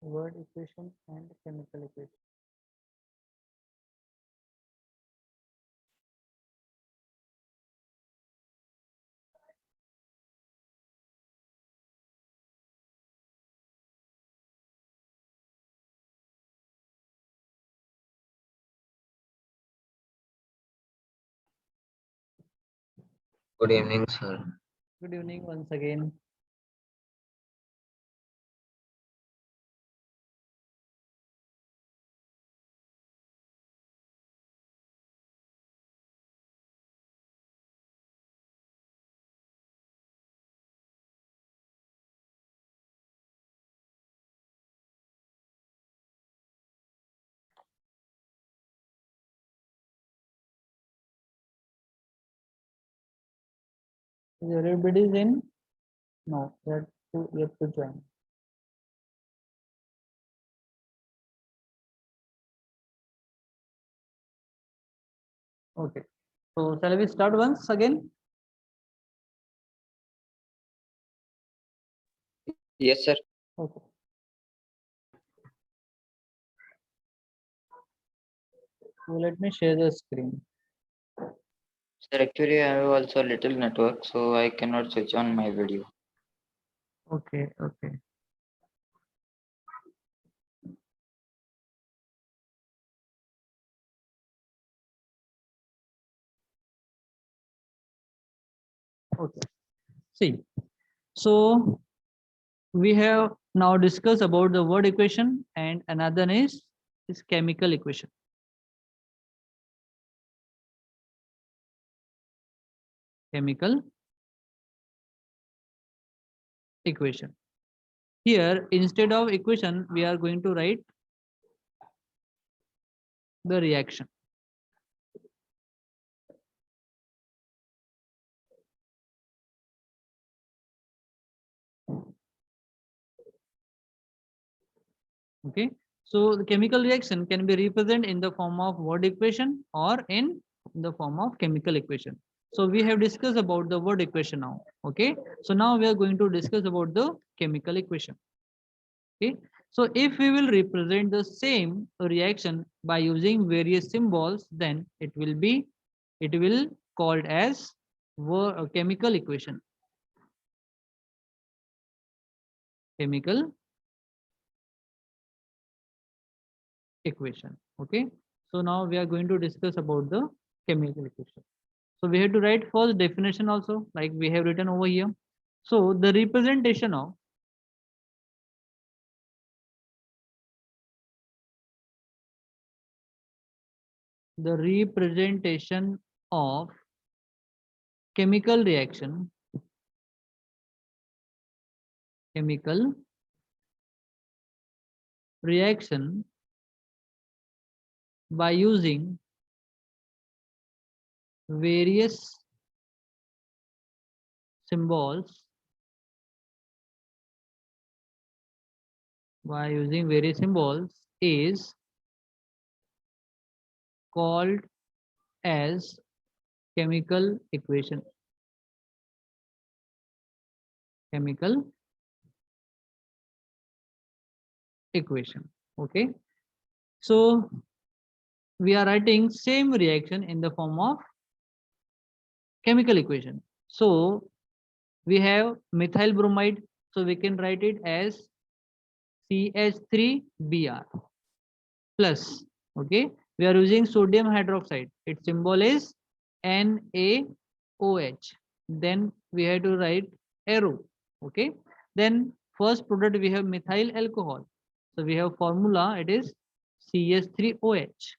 word equation and chemical equation. Good evening, sir. Good evening once again. Is everybody in? No, yet to join. Okay. So shall we start once again? Yes, sir. Okay. So let me share the screen. Sir, actually, I have also a little network, so I cannot switch on my video. Okay, okay. Okay. See, so we have now discussed about the word equation and another is chemical equation. Chemical equation. Here, instead of equation, we are going to write the reaction. Okay. So the chemical reaction can be represented in the form of word equation or in the form of chemical equation. So we have discussed about the word equation now. Okay. So now we are going to discuss about the chemical equation. Okay. So if we will represent the same reaction by using various symbols, then it will called as chemical equation. Chemical equation. Okay. So now we are going to discuss about the chemical equation. So we have to write first definition also, like we have written over here. So the representation of the representation of chemical reaction, chemical reaction by using various symbols, is called as chemical equation. Chemical equation. Okay. So we are writing same reaction in the form of chemical equation. So we have methyl bromide, so we can write it as CH3Br plus. Okay, we are using sodium hydroxide, its symbol is NaOH. Then we have to write arrow. Okay, then first product we have methyl alcohol, so we have formula, it is CH3OH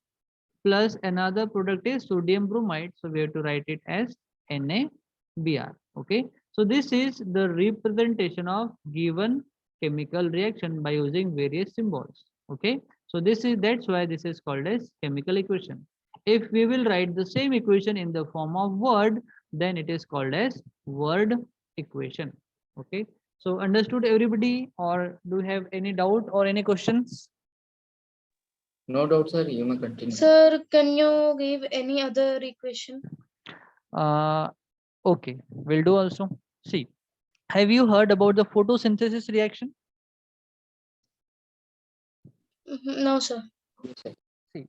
plus another product is sodium bromide, so we have to write it as NaBr. Okay, so this is the representation of given chemical reaction by using various symbols. Okay, so that's why this is called as chemical equation. If we will write the same equation in the form of word, then it is called as word equation. Okay, so understood everybody, or do you have any doubt or any questions? No doubt, sir. You may continue. Sir, can you give any other equation? uh okay, will do also. See, have you heard about the photosynthesis reaction? No, sir. Yes, sir. See,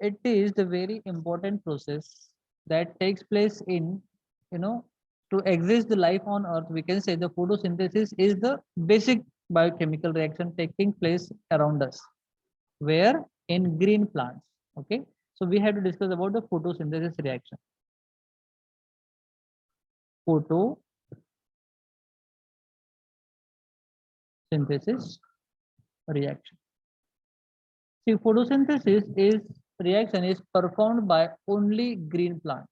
it is the very important process that takes place in, to exist the life on earth. We can say the photosynthesis is the basic biochemical reaction taking place around us, where in green plants. Okay, so we have to discuss about the photosynthesis reaction. Photosynthesis reaction. See, photosynthesis is reaction is performed by only green plants.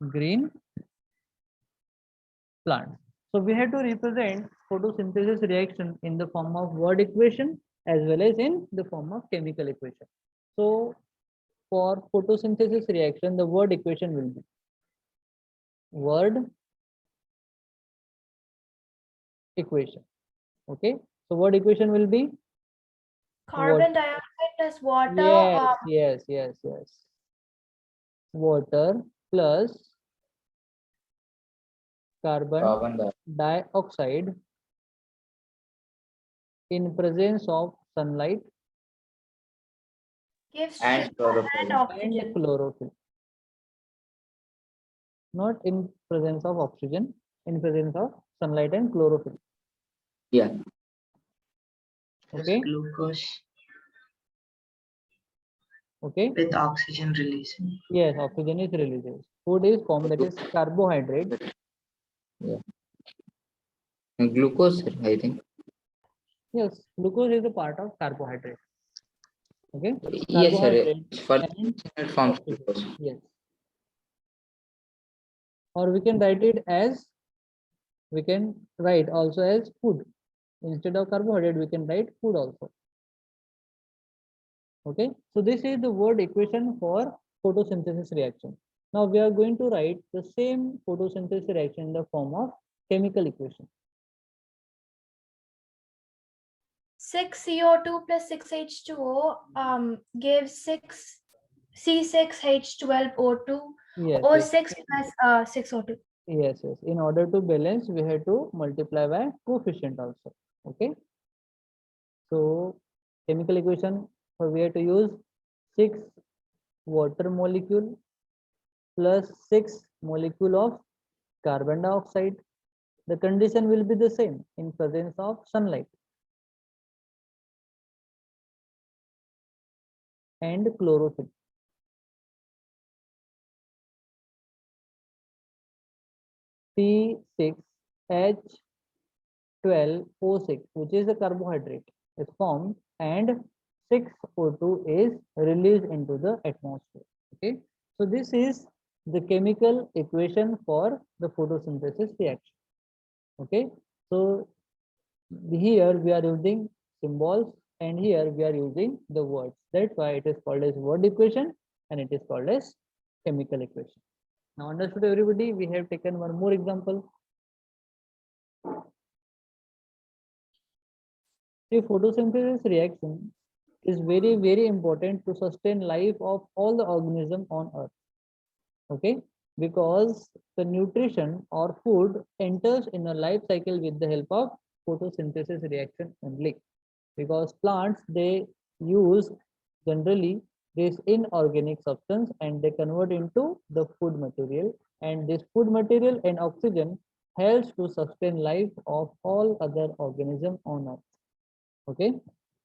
Green plants. So we have to represent photosynthesis reaction in the form of word equation as well as in the form of chemical equation. So for photosynthesis reaction, the word equation will be word equation. Okay, so word equation will be Carbon dioxide plus water. yes. Water plus carbon Carbon dioxide in presence of sunlight Gives and chlorophyll. and and oxygen. chlorophyll. Not in presence of oxygen, in presence of sunlight and chlorophyll. Yeah. Okay. Glucose Okay. with oxygen releasing. Yes, oxygen is released. Food is formed, that is carbohydrate. Yeah. And glucose, sir, I think. Yes, glucose is a part of carbohydrate. Okay. Yes, sir. Carbohydrate For and it forms oxygen. glucose. Yes. Or we can write it as, we can write also as food. Instead of carbohydrate, we can write food also. Okay, so this is the word equation for photosynthesis reaction. Now we are going to write the same photosynthesis reaction in the form of chemical equation. 6 CO2 plus 6 H2O gives 6 C6H12O2 Yes, or yes, 6 plus 6 O2. yes. In order to balance, we have to multiply by coefficient also. Okay. So chemical equation, so we have to use 6 water molecule plus 6 molecule of carbon dioxide. The condition will be the same in presence of sunlight and chlorophyll. C6H12O6, which is a carbohydrate, is formed and 6O2 is released into the atmosphere. Okay, so this is the chemical equation for the photosynthesis reaction. Okay, so here we are using symbols and here we are using the words. That's why it is called as word equation and it is called as chemical equation. Now understood everybody? We have taken one more example. The photosynthesis reaction is very important to sustain life of all the organisms on earth. Okay, because the nutrition or food enters in a life cycle with the help of photosynthesis reaction only, because plants, they use generally this inorganic substance and they convert into the food material, and this food material and oxygen helps to sustain life of all other organisms on earth. Okay,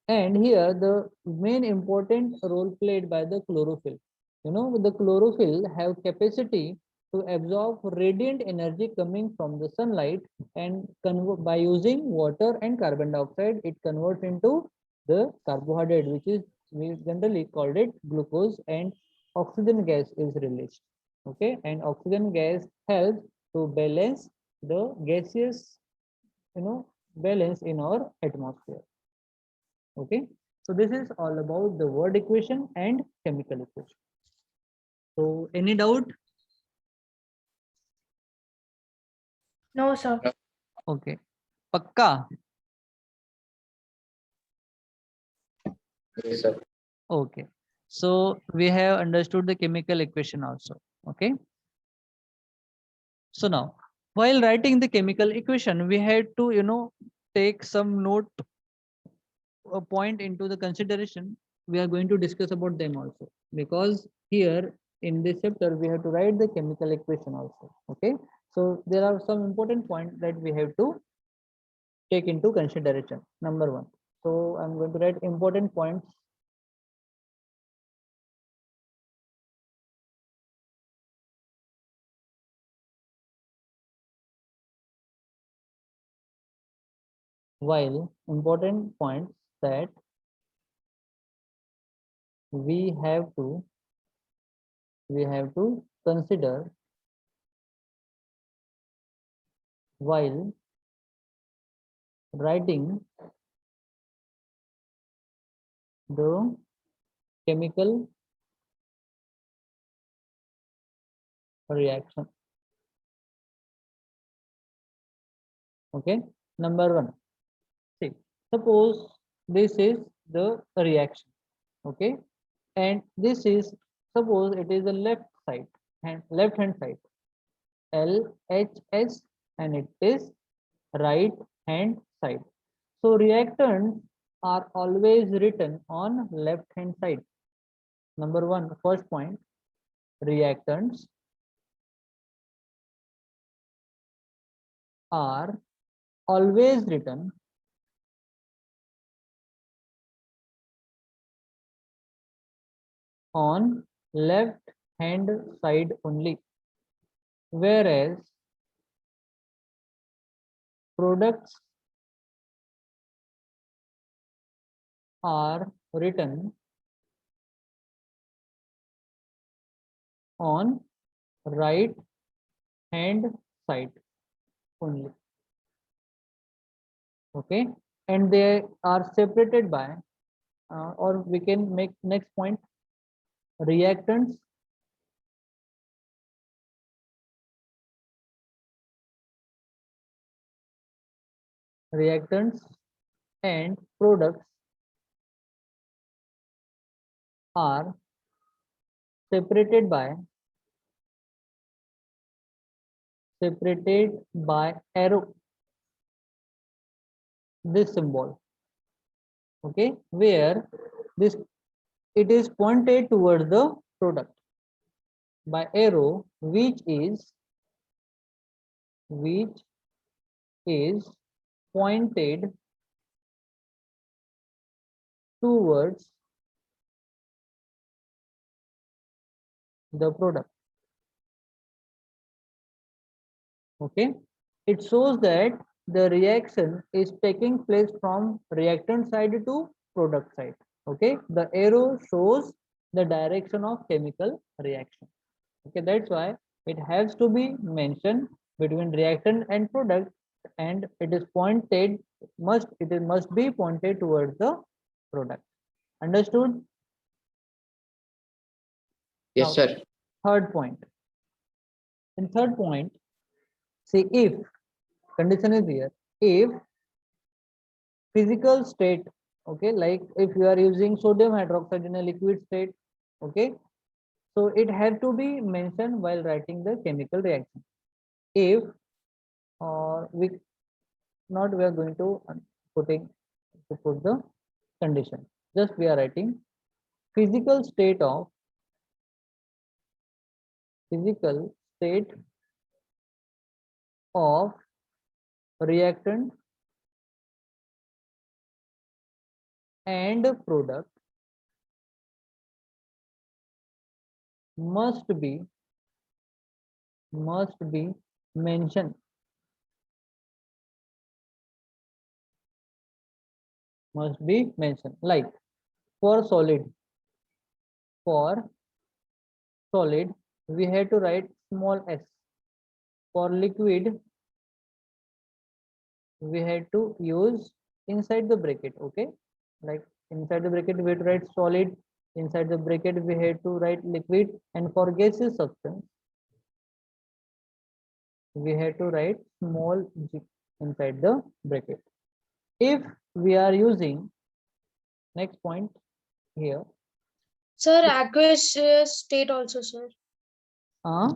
and here the main important role played by the chlorophyll. The chlorophyll have capacity to absorb radiant energy coming from the sunlight, and by using water and carbon dioxide, it converts into the carbohydrate, which is we generally called it glucose, and oxygen gas is released. Okay, and oxygen gas helps to balance the gaseous balance in our atmosphere. Okay, so this is all about the word equation and chemical equation. So any doubt? No, sir. Okay, Pakka. Yes, sir. Okay, so we have understood the chemical equation also. Okay, so now while writing the chemical equation, we had to take some note a point into the consideration, we are going to discuss about them also, because here in this chapter we have to write the chemical equation also. Okay, so there are some important points that we have to take into consideration. Number one, so I'm going to write important points. While important points that we have to consider while writing the chemical reaction. Okay, number one, see, suppose this is the reaction. Okay, and this is, suppose it is the left hand side, LHS, and it is right hand side. So reactants are always written on left hand side. Number one, first point, reactants are always written on left hand side only, whereas products are written on right hand side only. Okay, and they are separated by or we can make next point, reactants and products are separated by arrow, this symbol. Okay, where this, it is pointed towards the product by arrow, which is pointed towards the product. Okay, it shows that the reaction is taking place from reactant side to product side. Okay, the arrow shows the direction of chemical reaction. Okay, that's why it has to be mentioned between reactant and product, and it is pointed, must be pointed towards the product. Understood? Yes, Now, sir. third point. In third point, see, if condition is here, if physical state, okay, like if you are using sodium hydroxide in a liquid state, okay, so it has to be mentioned while writing the chemical reaction. If we are going to put the condition, just we are writing physical state of reactant and product must be mentioned, like for solid we have to write small s, for liquid we had to use inside the bracket. Okay, like inside the bracket we have to write solid, inside the bracket we had to write liquid, and for gaseous substance we had to write small g inside the bracket. If we are using, next point here, Sir, aqueous state also, sir. uh,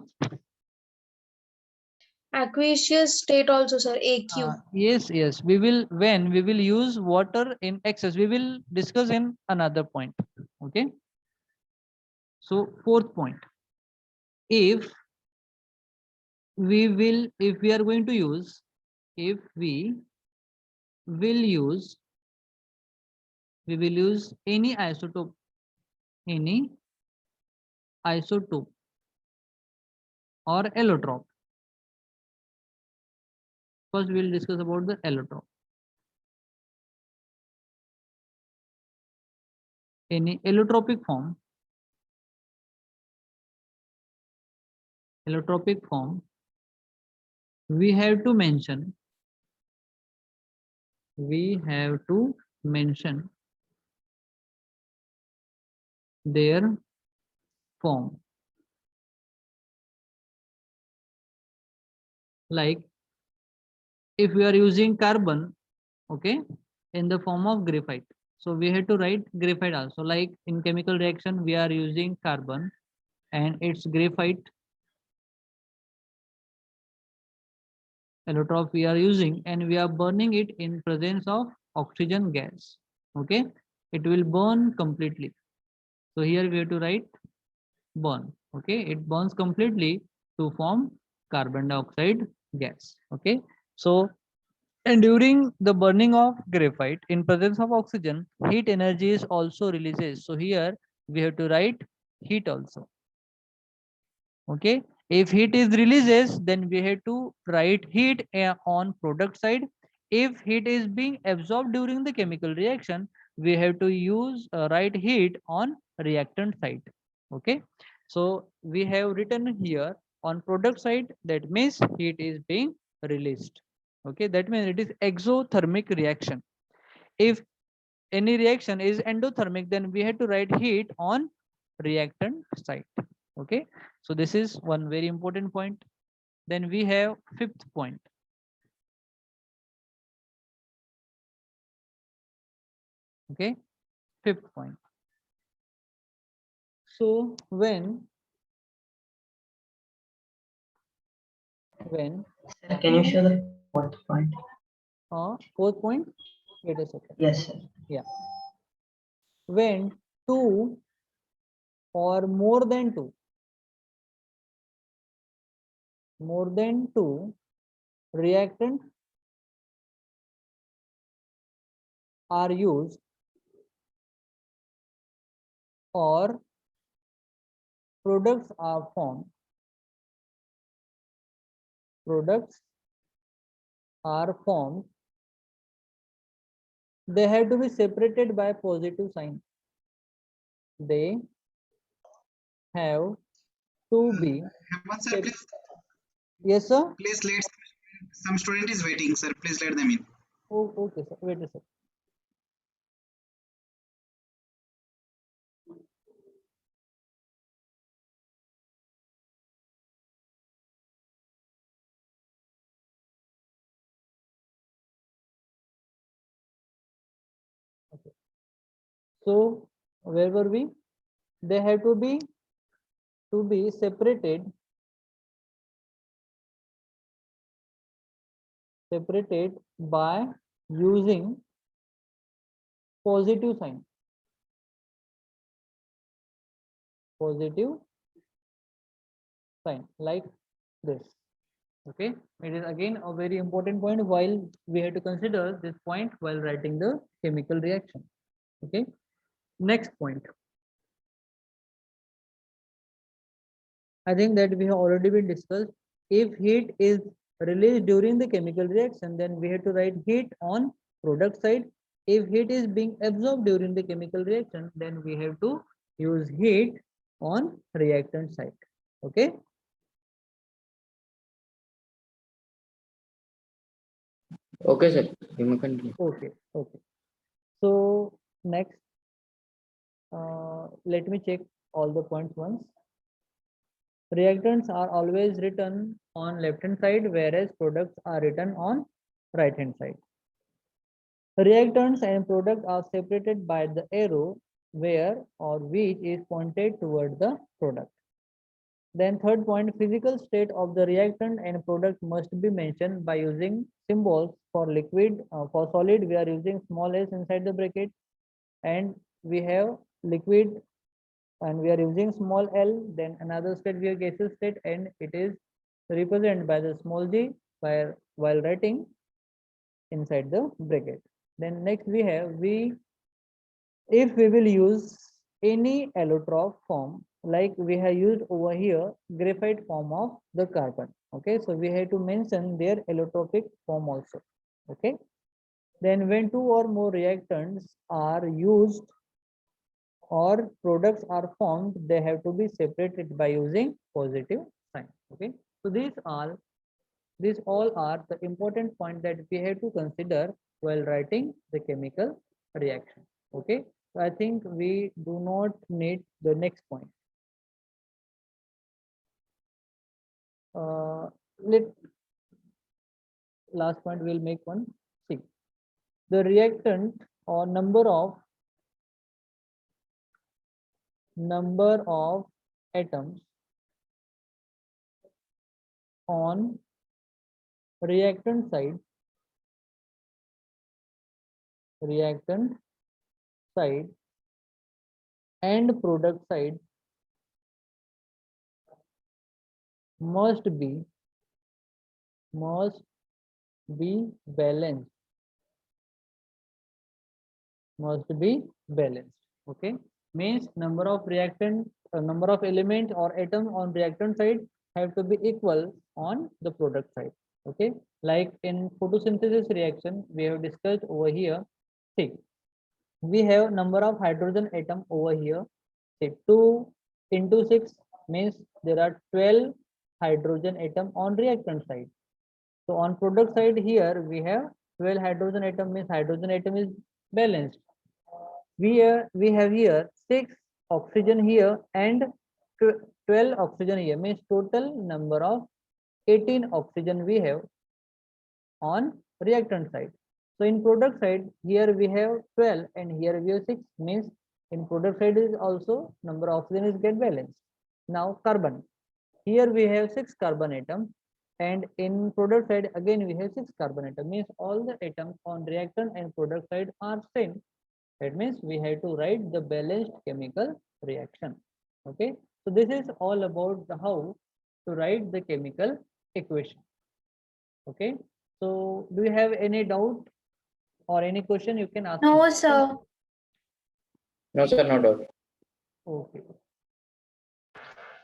Aqueous state also, sir. AQ. Yes, yes. We will, when we will use water in excess, we will discuss in another point. Okay. So fourth point, if if we are going to use, if we will use any isotope, or allotrope. First, we will discuss about the allotrope. Any allotropic form, we have to mention, their form. Like if we are using carbon, okay, in the form of graphite, so we have to write graphite also. Like in chemical reaction, we are using carbon and it's graphite allotrope we are using, and we are burning it in presence of oxygen gas. Okay, it will burn completely. So here we have to write burn. Okay, it burns completely to form carbon dioxide gas. Okay, so and during the burning of graphite in presence of oxygen, heat energy is also releases. So here we have to write heat also. Okay, if heat is releases, then we have to write heat on product side. If heat is being absorbed during the chemical reaction, we have to use write heat on reactant side. Okay, so we have written here on product side, that means heat is being released. Okay, that means it is exothermic reaction. If any reaction is endothermic, then we have to write heat on reactant side. Okay, so this is one very important point. Then we have fifth point. Okay, fifth point. So when Sir, can you show the fourth point? fourth point, wait a second. Yes, sir. Yeah, when two or more than two reactants are used, or products are formed, they have to be separated by positive sign. They have to be. Hemant sir, please, Yes, sir. please let some student is waiting, sir. Please let them in. Oh, okay, sir. Wait a second. Okay. So where were we? They have to be separated by using positive sign. Like this. Okay, it is again a very important point, while we have to consider this point while writing the chemical reaction. Okay, next point. I think that we have already been discussed. If heat is released during the chemical reaction, then we have to write heat on product side. If heat is being absorbed during the chemical reaction, then we have to use heat on reactant side. Okay. Okay, sir. You may continue. Okay. Okay. So next, let me check all the points once. Reactants are always written on left hand side, whereas products are written on right hand side. Reactants and product are separated by the arrow where or which is pointed toward the product. Then third point, physical state of the reactant and product must be mentioned by using symbols. For liquid, for solid, we are using small s inside the bracket, and we have liquid and we are using small l. Then another state we have gaseous state, and it is represented by the small g while writing inside the bracket. Then next we have if we will use any allotrope form, like we have used over here graphite form of the carbon. Okay, so we have to mention their allotropic form also. Okay, then when two or more reactants are used or products are formed, they have to be separated by using positive sign. Okay, so these all are the important point that we have to consider while writing the chemical reaction. Okay, so I think we do not need the next point. Let last point we'll make one. See, the reactant or number of atoms on reactant side and product side must be balanced. Okay, means number of elements or atoms on reactant side have to be equal on the product side. Okay, like in photosynthesis reaction we have discussed over here. See, we have number of hydrogen atom over here. See, 2 into 6 means there are 12 hydrogen atom on reactant side. So on product side here we have 12 hydrogen atom, means hydrogen atom is balanced. We have here 6 oxygen here and 12 oxygen here, means total number of 18 oxygen we have on reactant side. So in product side here we have 12 and here we have 6, means in product side is also number of oxygen is get balanced. Now carbon, here we have 6 carbon atom and in product side again we have 6 carbon atom, means all the atoms on reactant and product side are same. That means we have to write the balanced chemical reaction. Okay, so this is all about the how to write the chemical equation. Okay, so do you have any doubt or any question? You can ask me. No, sir. No, sir, no doubt. Okay,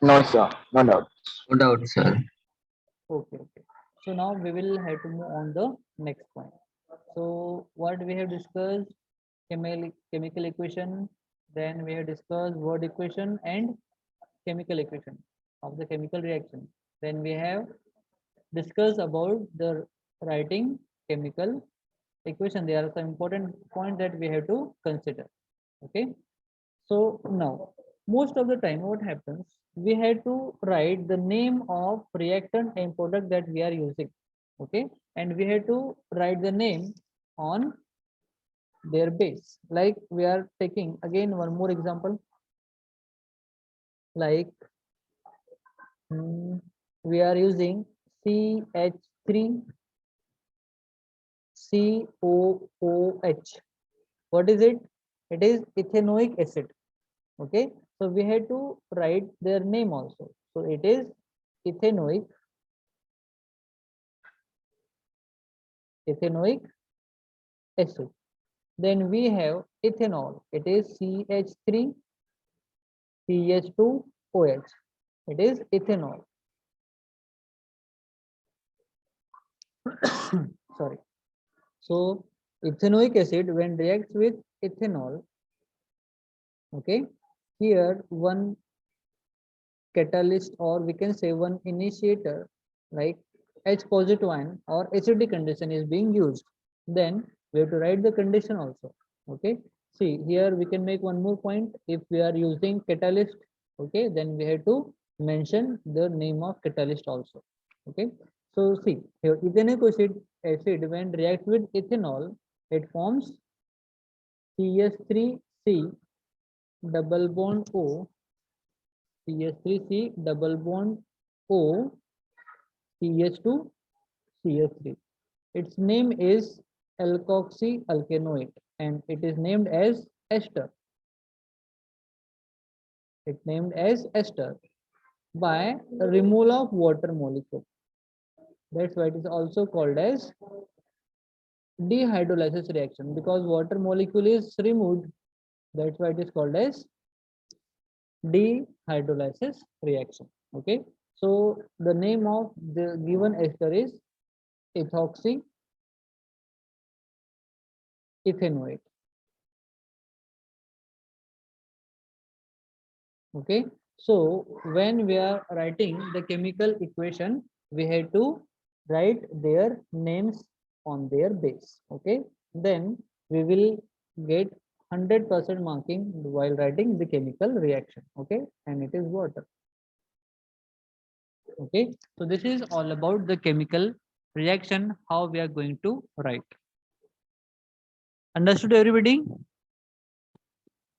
No, sir. No doubt. No doubt, sir. okay. So now we will have to move on the next point. So what we have discussed, chemical equation, then we have discussed word equation and chemical equation of the chemical reaction. Then we have discussed about the writing chemical equation. There are some important points that we have to consider. Okay, so now most of the time what happens, we have to write the name of reactant and product that we are using. Okay, and we have to write the name on their base. Like we are taking again one more example, like we are using CH3 COOH. What is it? It is ethanoic acid. Okay, so we have to write their name also. So it is ethanoic acid. Then we have ethanol. It is CH3 CH2OH. It is ethanol. Sorry. So ethanoic acid when reacts with ethanol, okay, here one catalyst or we can say one initiator like H positive ion or acidic condition is being used, then we have to write the condition also. Okay, see here we can make one more point. If we are using catalyst, okay, then we have to mention the name of catalyst also. Okay, so see here ethanoic acid when reacts with ethanol, it forms CH3C double bond O CH3C double bond O, CH2, CH3. Its name is alkoxyalkanoate and it is named as ester. It's named as ester by removal of water molecule. That's why it is also called as dehydrolysis reaction, because water molecule is removed. That's why it is called as dehydrolysis reaction. Okay, so the name of the given ester is ethoxyethanoate. Okay, so when we are writing the chemical equation, we have to write their names on their base. Okay, then we will get 100% marking while writing the chemical reaction. Okay, and it is water. Okay, so this is all about the chemical reaction, how we are going to write. Understood, everybody?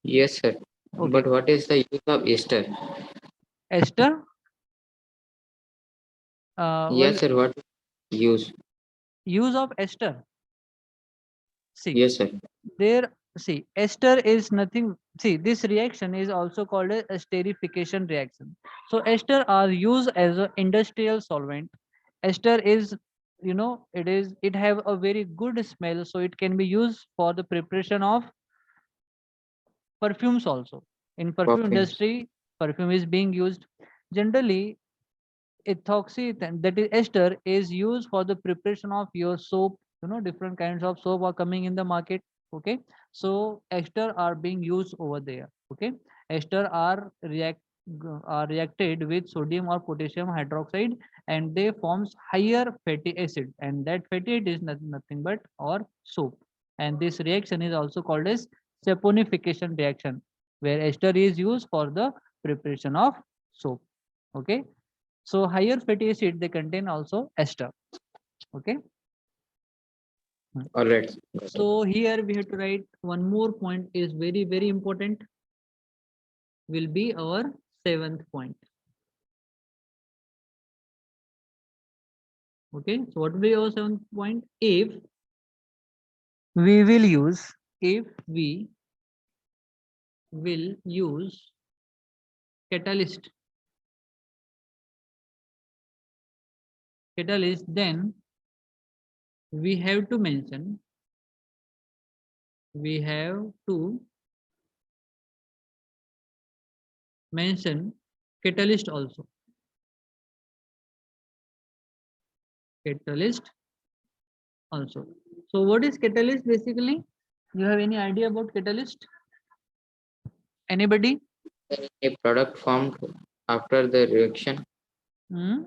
Yes, sir. Okay. But what is the use of ester? Ester. Well, Yes, sir. What use? use of ester. See, Yes, sir. there, see, ester is nothing. See, this reaction is also called a esterification reaction. So ester are used as an industrial solvent. Ester is, you know, it have a very good smell, so it can be used for the preparation of perfumes also. In perfume Perfumes. industry, perfume is being used. Generally, ethoxy, that is ester, is used for the preparation of your soap. You know, different kinds of soap are coming in the market. Okay, so ester are being used over there. Okay, ester are reacted with sodium or potassium hydroxide, and they forms higher fatty acid, and that fatty acid is nothing but or soap. And this reaction is also called as saponification reaction, where ester is used for the preparation of soap. Okay, so higher fatty acid, they contain also ester. Okay, All right. Got it. so here we have to write one more point is very important, will be our 7th point. Okay, so what will be our 7th point? If we will use catalyst, then we have to mention catalyst also. Catalyst also. So what is catalyst basically? You have any idea about catalyst? Anybody? A product formed after the reaction Hmm?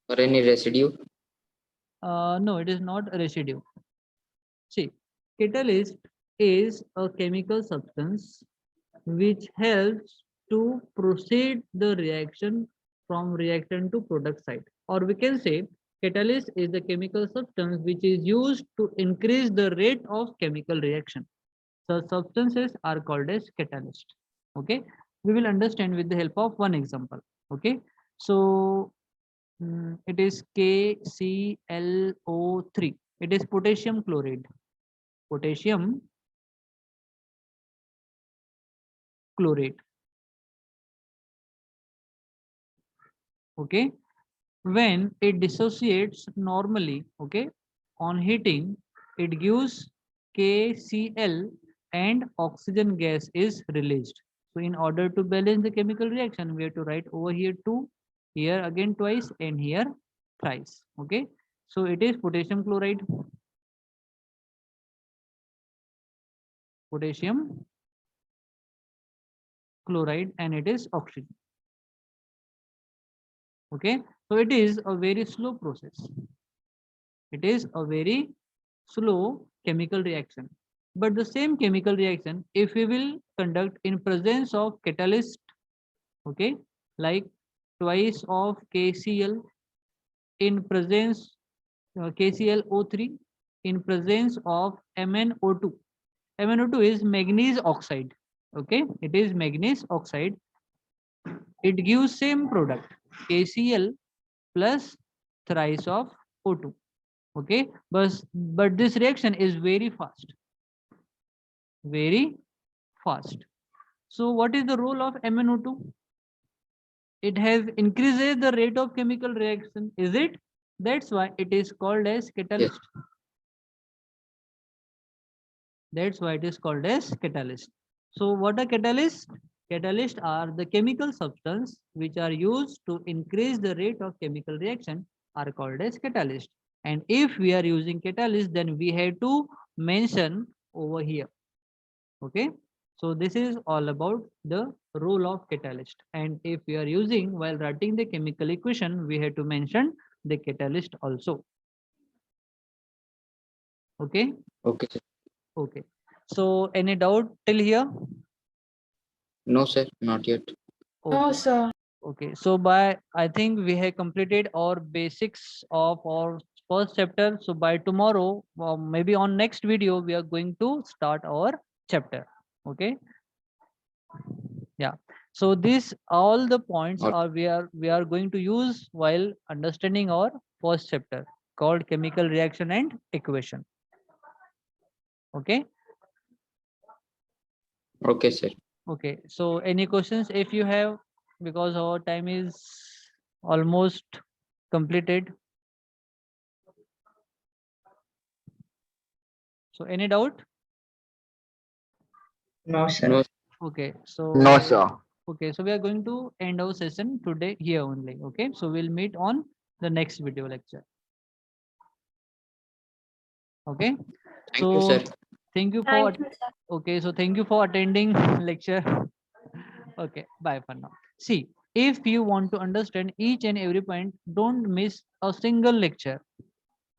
or any residue? No, it is not a residue. See, catalyst is a chemical substance which helps to proceed the reaction from reactant to product side. Or we can say catalyst is the chemical substance which is used to increase the rate of chemical reaction. So substances are called as catalyst. Okay, we will understand with the help of one example. Okay, so it is KClO3. It is potassium chloride. Potassium chlorate. Okay, when it dissociates normally, okay, on heating, it gives KCl and oxygen gas is released. So in order to balance the chemical reaction, we have to write over here 2, here again twice, and here thrice. Okay, so it is potassium chloride. Potassium chloride, and it is oxygen. Okay, so it is a very slow process. It is a very slow chemical reaction. But the same chemical reaction, if we will conduct in presence of catalyst, okay, like twice of KCl in presence KClO3 in presence of MnO2. MnO2 is manganese oxide. Okay, it is manganese oxide. it gives same product KCl plus thrice of O2. Okay, but this reaction is very fast. Very fast. So what is the role of MnO2? It has increases the rate of chemical reaction, is it? That's why it is called as catalyst. That's why it is called as catalyst. So what are catalysts? Catalysts are the chemical substance which are used to increase the rate of chemical reaction are called as catalyst. And if we are using catalyst, then we have to mention over here. Okay. So this is all about the role of catalyst. And if we are using while writing the chemical equation, we have to mention the catalyst also. Okay. Okay, sir. Okay. So any doubt till here? No, sir, not yet. No, Okay. sir. Okay. So by I think we have completed our basics of our first chapter. So by tomorrow, or maybe on next video, we are going to start our chapter. Okay. Yeah. So this all the points Okay. are we are going to use while understanding our first chapter called chemical reaction and equation. Okay. Okay, sir. Okay. So any questions if you have, because our time is almost completed. So any doubt? No, sir. No, Okay. So No, sir. okay. So we are going to end our session today here only. Okay. So we'll meet on the next video lecture. Okay. thank So you, sir. thank you for Thank you, sir. okay. So thank you for attending lecture. Okay. Bye for now. See, if you want to understand each and every point, don't miss a single lecture.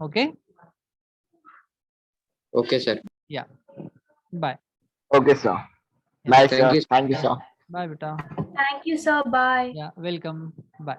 Okay. Okay, sir. Bye. Okay, sir. Yeah. Bye, Thank sir. you. Thank you, sir. Bye, beta. Thank you, sir. Bye. Yeah. Welcome. Bye.